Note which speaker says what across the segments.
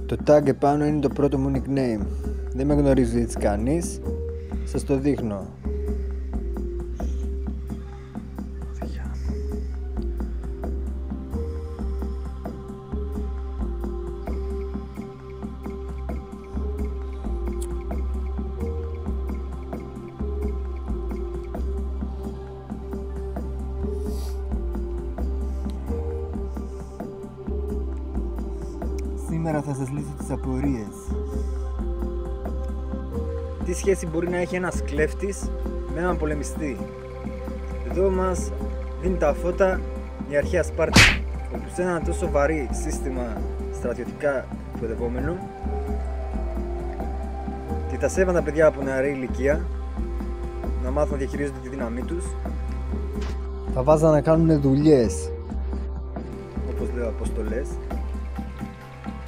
Speaker 1: Το tag επάνω είναι το πρώτο μου nickname. Δεν με γνωρίζει έτσι κανείς. Σας το δείχνω. Σήμερα θα σας λύσω τις απορίες. Τι σχέση μπορεί να έχει ένας κλέφτης με έναν πολεμιστή? Εδώ μας δίνει τα φώτα η αρχαία Σπάρτη, όπου σε ένα τόσο βαρύ σύστημα στρατιωτικά εκπαιδευόμενο και τα σέβαν τα παιδιά από νεαρή ηλικία να μάθουν να διαχειρίζονται τη δύναμή τους. Θα βάζαν να κάνουν δουλειές, όπως λέω, αποστολές,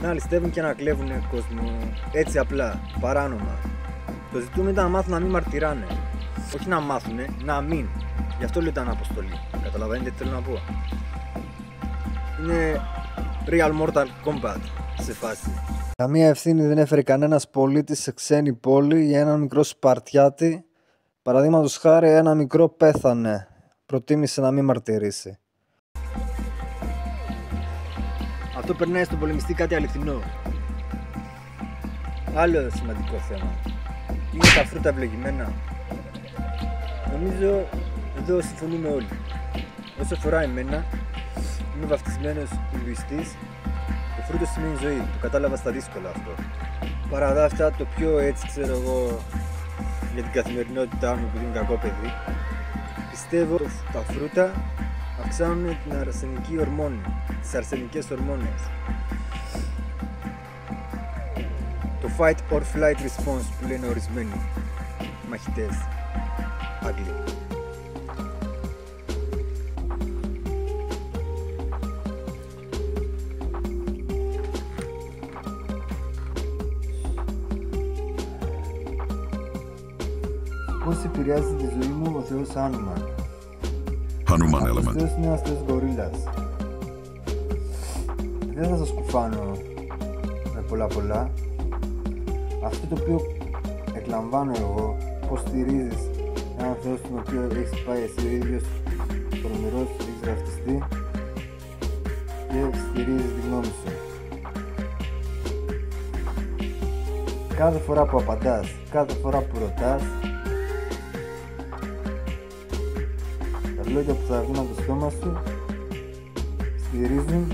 Speaker 1: να ληστεύουν και να κλέβουν κόσμο έτσι απλά, παράνομα. Το ζητούμενο ήταν να μάθουν να μην μαρτυράνε. Όχι να μάθουνε, να μην. Γι' αυτό λέω ήταν αποστολή. Καταλαβαίνετε τι θέλω να πω? Είναι Real Mortal Kombat σε φάση. Καμία ευθύνη δεν έφερε κανένας πολίτης σε ξένη πόλη για ένα μικρό Σπαρτιάτη. Παραδείγματος χάρη, ένα μικρό πέθανε. Προτίμησε να μην μαρτυρήσει. Αυτό περνάει στον πολεμιστή κάτι αληθινό. Άλλο σημαντικό θέμα είναι τα φρούτα ευλογημένα. Νομίζω εδώ συμφωνούμε όλοι. Όσο αφορά εμένα, είμαι βαφτισμένος Ινδουιστής. Το φρούτο σημαίνει ζωή, το κατάλαβα στα δύσκολα αυτό. Παρά τα αυτά, το πιο έτσι ξέρω εγώ για την καθημερινότητά μου, επειδή είμαι κακό παιδί, πιστεύω ότι τα φρούτα αυξάνουν την αρσενική ορμόνη, τις αρσενικές ορμόνες. Το fight or flight response που λένε ορισμένοι μαχητές Άγγλοι. Πώς επηρεάζει τη ζωή μου ο Θεός Χάνουμαν?
Speaker 2: Hanuman
Speaker 1: Ο
Speaker 2: element.
Speaker 1: Θεός είναι ένας Θεός γορίλας. Δεν θα σας κουφάνω με πολλά. Αυτό το οποίο εκλαμβάνω εγώ, πώς στηρίζεις έναν Θεό στον οποίο έχεις πάει εσύ ο ίδιος τρομερός, έχεις γραφτιστεί και στηρίζεις τη γνώμη σου. Κάθε φορά που απαντάς, κάθε φορά που ρωτάς, τα λόγια που θα βγουν από το στόμα σου στηρίζουν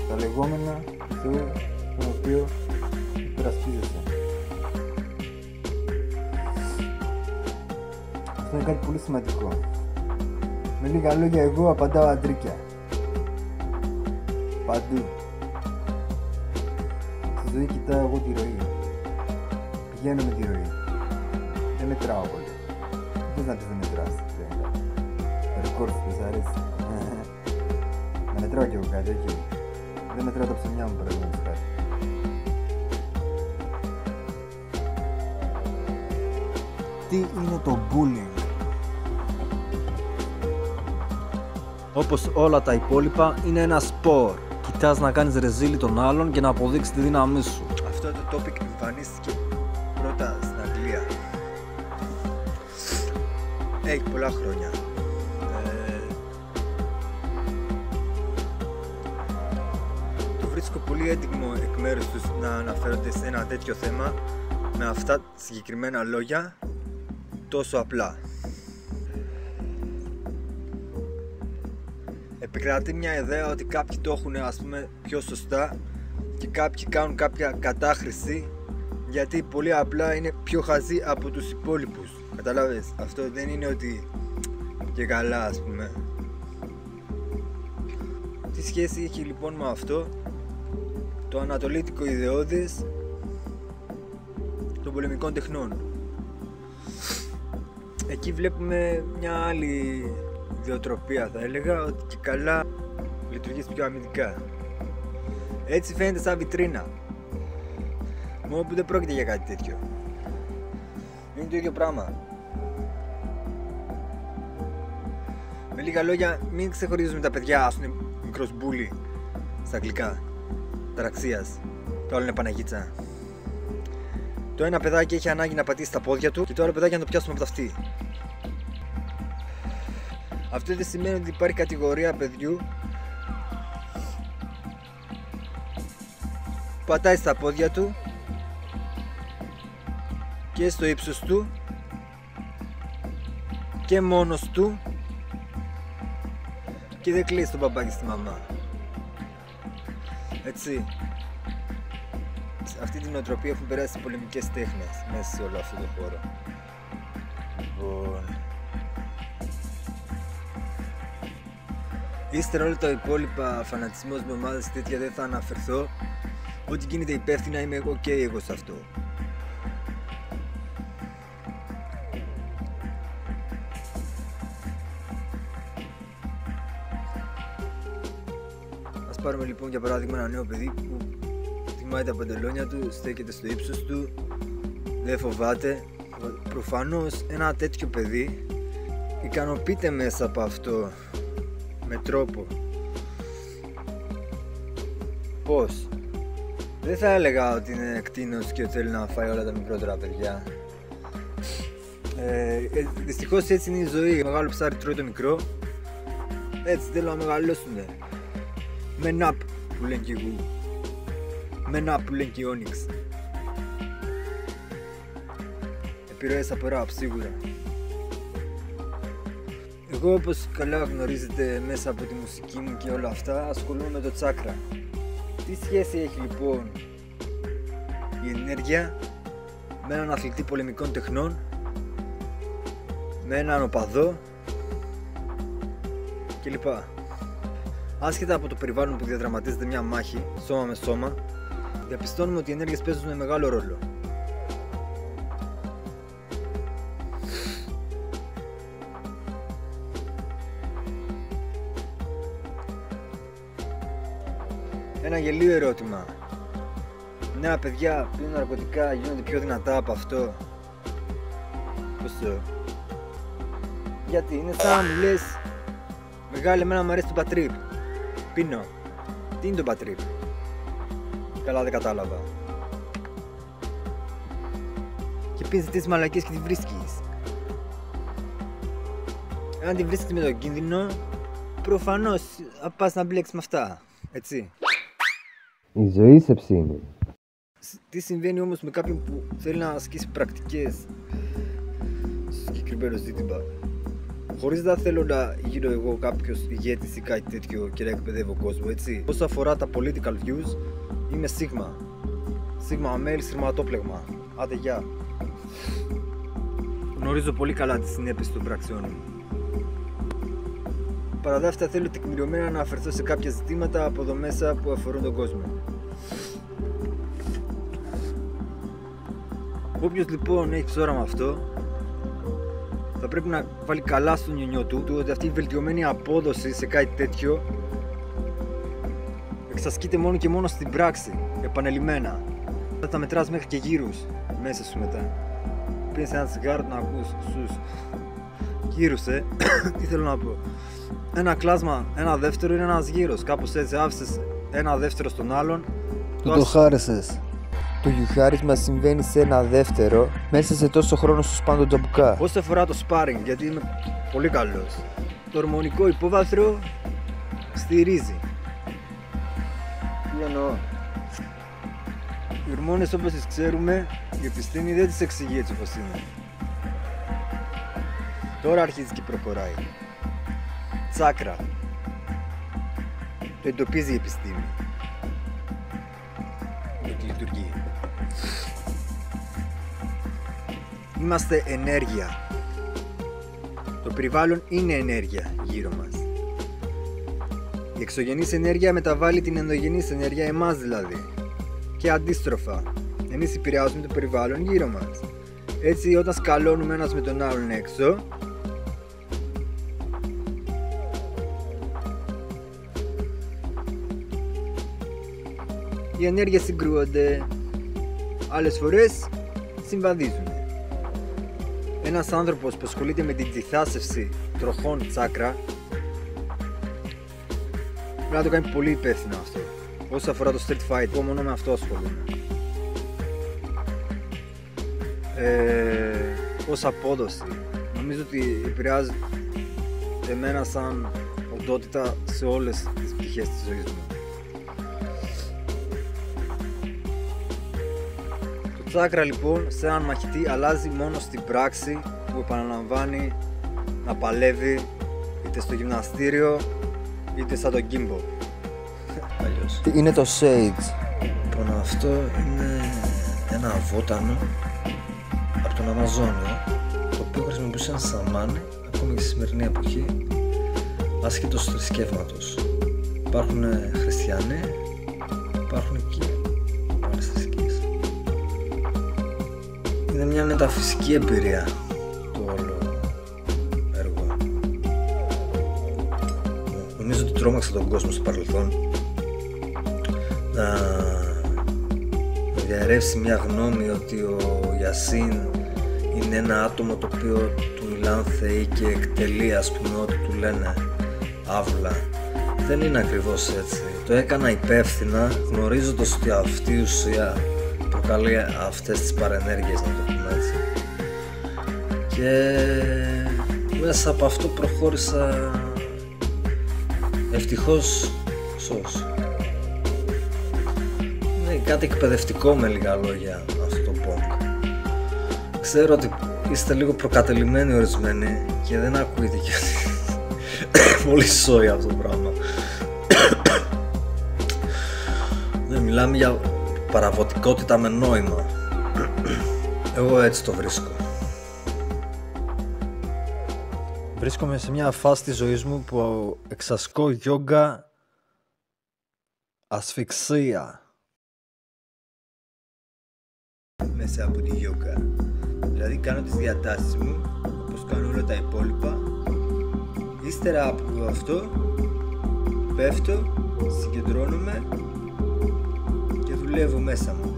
Speaker 1: τα λεγόμενα του Θεού τον οποίο υπερασπίζεσαι. Αυτό είναι κάτι πολύ σημαντικό. Με λίγα λόγια, εγώ απαντάω αντρίκια. Παντού. Στη ζωή κοιτάω εγώ τη ροή. Πηγαίνω με τη ροή. Δεν μετράω πολύ. Δεν να πεις δεν μετράς. Το ρεκόρ σου δεν αρέσει. Να μετράω κι εγώ κάτι, όχι. Δεν μετράω τα ψωμιά μου παραδείγματος χάρη. Τι είναι το bullying? Όπως όλα τα υπόλοιπα, είναι ένα σπορ. Κοιτάς να κάνεις ρεζίλι τον άλλον και να αποδείξεις τη δύναμή σου. Αυτό το topic εμφανίστηκε πρώτα στην Αγγλία. Έχει πολλά χρόνια. Το βρίσκω πολύ έντιμο εκ μέρους τους να αναφέρονται σε ένα τέτοιο θέμα με αυτά συγκεκριμένα λόγια τόσο απλά. Επικρατεί μια ιδέα ότι κάποιοι το έχουν ας πούμε πιο σωστά και κάποιοι κάνουν κάποια κατάχρηση γιατί πολύ απλά είναι πιο χαζοί από τους υπόλοιπους. Καταλάβες, αυτό δεν είναι ότι και καλά ας πούμε. Τι σχέση έχει λοιπόν με αυτό το ανατολίτικο ιδεώδες των πολεμικών τεχνών? Εκεί βλέπουμε μια άλλη ιδιοτροπία, θα έλεγα, ότι και καλά λειτουργείς πιο αμυντικά. Έτσι φαίνεται σαν βιτρίνα. Μόνο που δεν πρόκειται για κάτι τέτοιο. Είναι το ίδιο πράγμα. Με λίγα λόγια, μην ξεχωρίζουμε τα παιδιά, ας είναι μικρός μπούλι στα αγγλικά, ταραξίας. Το άλλο είναι Παναγίτσα. Το ένα παιδάκι έχει ανάγκη να πατήσει τα πόδια του και το άλλο παιδάκι να το πιάσουμε από τα αυτή. Αυτό δεν σημαίνει ότι υπάρχει κατηγορία παιδιού που πατάει στα πόδια του και στο ύψος του και μόνος του και δεν κλείσει τον παπάκι στη μαμά. Έτσι. Σε αυτή την νοοτροπία έχουν περάσει πολεμικές τέχνες μέσα σε όλο αυτό το χώρο. Λοιπόν... Ύστερα όλα τα υπόλοιπα, φανατισμός με ομάδες τέτοια δεν θα αναφερθώ. Ό,τι γίνεται υπεύθυνα είμαι εγώ και εγώ σε αυτό. Ας πάρουμε λοιπόν για παράδειγμα ένα νέο παιδί που τιμάει τα παντελόνια του, στέκεται στο ύψος του, δεν φοβάται. Προφανώς ένα τέτοιο παιδί ικανοποιείται μέσα από αυτό με τρόπο. Πώς? Δεν θα έλεγα ότι είναι κτήνος και θέλει να φάει όλα τα μικρότερα παιδιά. Δυστυχώς έτσι είναι η ζωή. Μεγάλο ψάρι τρώει το μικρό. Έτσι θέλω να μεγαλώσουνε. Men up που λένε και εγώ. Men up που λένε και οι Onyx. Επιρροές από rap σίγουρα. Εγώ, όπως καλά γνωρίζετε μέσα από τη μουσική μου και όλα αυτά, ασχολούμαι με το τσάκρα. Τι σχέση έχει λοιπόν η ενέργεια με έναν αθλητή πολεμικών τεχνών, με έναν οπαδό κλπ. Άσχετα από το περιβάλλον που διαδραματίζεται μια μάχη σώμα με σώμα, διαπιστώνουμε ότι οι ενέργειες παίζουν μεγάλο ρόλο. Ένα γελίο ερώτημα. Νέα παιδιά πλέον ναρκωτικά γίνονται πιο δυνατά από αυτό? Πώς το? Γιατί είναι σαν να μου λες, μεγάλε, εμένα μου αρέσει το πατρίπ. Πίνω. Τι είναι το πατρίπ? Καλά δεν κατάλαβα. Και πίνεις τις μαλακίες και τη βρίσκεις. Αν τη βρίσκεις με τον κίνδυνο, προφανώς θα πας να μπλέξεις με αυτά. Έτσι.
Speaker 3: Η ζωή σε ψήνει.
Speaker 1: Τι συμβαίνει όμως με κάποιον που θέλει να ασκήσει πρακτικές στο συγκεκριμένο ζήτημα? Χωρίς να θέλω να γίνω εγώ κάποιος ηγέτης ή κάτι τέτοιο και να εκπαιδεύω κόσμο, έτσι. Όσο αφορά τα political views, είμαι σίγμα. Σίγμα αμέλ, σειρματόπλεγμα. Άντε γεια. Γνωρίζω πολύ καλά τις συνέπειες των πραξιών μου. Παρά τα αυτά θέλω τεκμηριωμένα να αναφερθώ σε κάποια ζητήματα από εδώ μέσα που αφορούν τον κόσμο. Όποιος λοιπόν έχει ψώραμα αυτό, θα πρέπει να βάλει καλά στο νιονιό του ότι αυτή η βελτιωμένη απόδοση σε κάτι τέτοιο εξασκείται μόνο και μόνο στην πράξη, επανελειμμένα. Θα τα μετράς μέχρι και γύρους μέσα σου μετά. Πίνεις ένα τσιγάρο να ακούς στους γύρους, τι θέλω να πω. Ένα κλάσμα, ένα δεύτερο είναι ένας γύρος. Κάπως έτσι άφησες ένα δεύτερο στον άλλον.
Speaker 3: Το χάρισες. Το γιουχάρισμα συμβαίνει σε ένα δεύτερο μέσα σε τόσο χρόνο σου σπάνε τον τζαμπουκά.
Speaker 1: Όσο αφορά το sparring, γιατί είμαι πολύ καλός, το ορμονικό υπόβαθρο στηρίζει. Τι εννοώ? Οι ορμόνες όπως τις ξέρουμε, η επιστήμη δεν τις εξηγεί έτσι όπως είναι. Τώρα αρχίζει και προχωράει. Τσάκρα. Το εντοπίζει η επιστήμη. Γιατί λειτουργεί. Είμαστε ενέργεια. Το περιβάλλον είναι ενέργεια γύρω μας. Η εξωγενής ενέργεια μεταβάλλει την ενδογενής ενέργεια, εμάς δηλαδή. Και αντίστροφα. Εμείς επηρεάζουμε το περιβάλλον γύρω μας. Έτσι όταν σκαλώνουμε ένας με τον άλλον έξω, οι ενέργειες συγκρούονται, άλλες φορές συμβαδίζουν. Ένας άνθρωπος που ασχολείται με την διθάσευση τροχών τσάκρα πρέπει να το κάνει πολύ υπεύθυνο αυτό. Όσο αφορά το street fight, εγώ μόνο με αυτό ασχολούμαι. Ως απόδοση, νομίζω ότι επηρεάζει εμένα σαν οντότητα σε όλες τις πτυχές της ζωής μου. Το τσάκρα λοιπόν σε έναν μαχητή αλλάζει μόνο στην πράξη που επαναλαμβάνει να παλεύει είτε στο γυμναστήριο είτε σαν το γκίμπο.
Speaker 3: Τι είναι το Sage?
Speaker 4: Λοιπόν, αυτό είναι ένα βότανο από τον Αμαζόνιο, το οποίο χρησιμοποιούσαν σαμάνι ακόμη και στη σημερινή εποχή, άσχετος του θρησκεύματος. Υπάρχουν χριστιανοί, υπάρχουν και άλλες θρησκείες. Είναι μια μεταφυσική εμπειρία το όλο έργο. Νομίζω ότι τρόμαξα τον κόσμο στο παρελθόν να διαρρεύσει μια γνώμη ότι ο Γιασίν είναι ένα άτομο το οποίο του μιλάνε θεοί και εκτελεί, ας πούμε, ό,τι του λένε άβουλα. Δεν είναι ακριβώς έτσι. Το έκανα υπεύθυνα, γνωρίζοντας ότι αυτή η ουσία προκαλεί αυτές τις παρενέργειες, να το πούμε έτσι. Και μέσα από αυτό προχώρησα ευτυχώς σως. Είναι κάτι εκπαιδευτικό με λίγα λόγια αυτό το punk. Ξέρω ότι είστε λίγο προκατελημένοι ορισμένοι και δεν ακούετε και πολύ σόι αυτό το πράγμα. Δεν μιλάμε για παραβοτικότητα με νόημα. Εγώ έτσι το βρίσκω.
Speaker 1: Βρίσκομαι σε μια φάση της ζωής μου που εξασκώ γιόγκα ασφυξία.
Speaker 5: Μέσα από τη γιόγκα. Δηλαδή κάνω τις διατάσεις μου όπως κάνω όλα τα υπόλοιπα. Ύστερα από αυτό πέφτω, συγκεντρώνομαι και δουλεύω μέσα μου.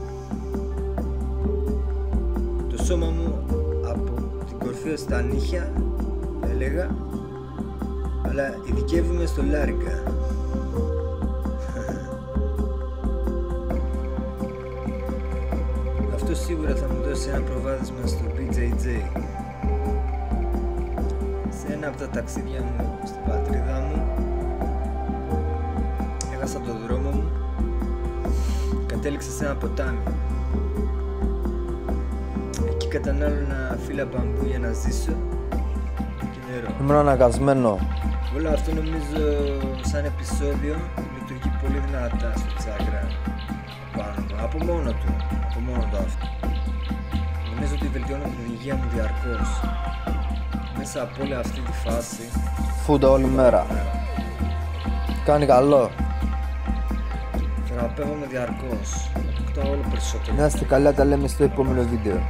Speaker 5: Το σώμα μου από την κορφή ως τα νύχια, έλεγα, αλλά ειδικεύομαι στο λάριγκα. Αυτό σίγουρα θα μου δώσει ένα προβάδισμα στο BJJ. Σε ένα από τα ταξίδια μου στην πατρίδα μου έχασα το δρόμο μου, κατέληξα σε ένα ποτάμι. Εκεί κατανάλωνα φύλλα μπαμπού για να ζήσω και νερό.
Speaker 3: Ήμουν αναγκασμένο.
Speaker 5: Όλο αυτό νομίζω σαν επεισόδιο λειτουργεί πολύ δυνατά στο τσάκρα πάνω μου, από μόνο του αυτό. Νομίζω ότι βελτιώνω την υγεία μου διαρκώς. Μέσα από όλη αυτή τη φάση
Speaker 3: Φούντα όλη μέρα. Κάνει καλό.
Speaker 5: θεραπεύομαι διαρκώς. Αποκτάω όλο περισσότερο.
Speaker 3: Να είστε καλά, τα λέμε στο επόμενο βίντεο.